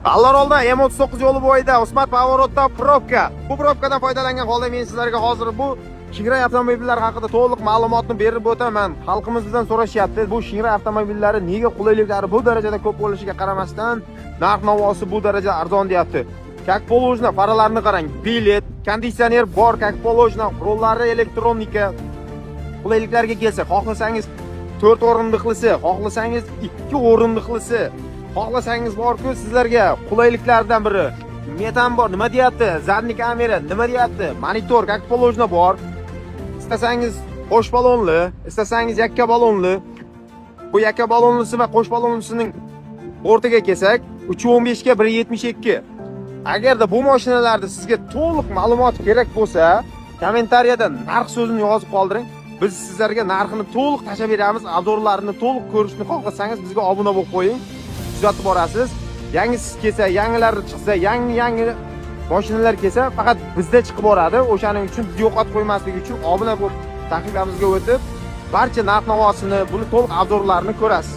Allarolda M39 yo'li bo'yida Usmat Pavorotda probka. Bu probkadan foydalangan holda men sizlarga hozir bu Shingra avtomobillari haqida to'liq ma'lumotni berib o'taman. Xalqimiz bizdan so'rashyapti, bu Shingra avtomobillari nega qulayliklari bu darajada ko'p bo'lishiga qaramasdan narx-navosi bu darajada arzon deyapti. Как положено, faralarini qarang, bilet, konditsioner bor, как положено, rollari elektronika. Qulayliklarga kelsa, xohlasangiz 4 o'rindiqlisi, xohlasangiz 2 o'rindiqlisi, xohlasangiz bor-ku sizlarga qulayliklardan biri. Metan bor, nima deyapti? Zadniy kamera, nima deyapti? Monitor, как положено bor. İstasangiz qo'sh balonli, istasangiz yakka balonli. Bu yakka balonlisi va qo'sh balonlisining o'rtaga kelsak, 315 ga 172. Agarda bu mashinalarda sizga to'liq ma'lumot kerak bo'lsa, kommentariyada narx so'zini yozib qoldiring. Biz sizlarga narxini to'liq tashab beramiz. Obzorlarini to'liq ko'rishni xohlasangiz bizga obuna bo'lib qo'ying. Kuzatib borasiz. Yangisiz kelsa, yangilari chiqsa, yangi mashinalar kelsa, faqat bizda chiqib boradi. O'shaning uchun bizni yo'qotib qo'ymaslik uchun obuna bo'lib, taklifimizga o'tib, barcha narx-navosini, buni to'liq obzorlarini ko'rasiz.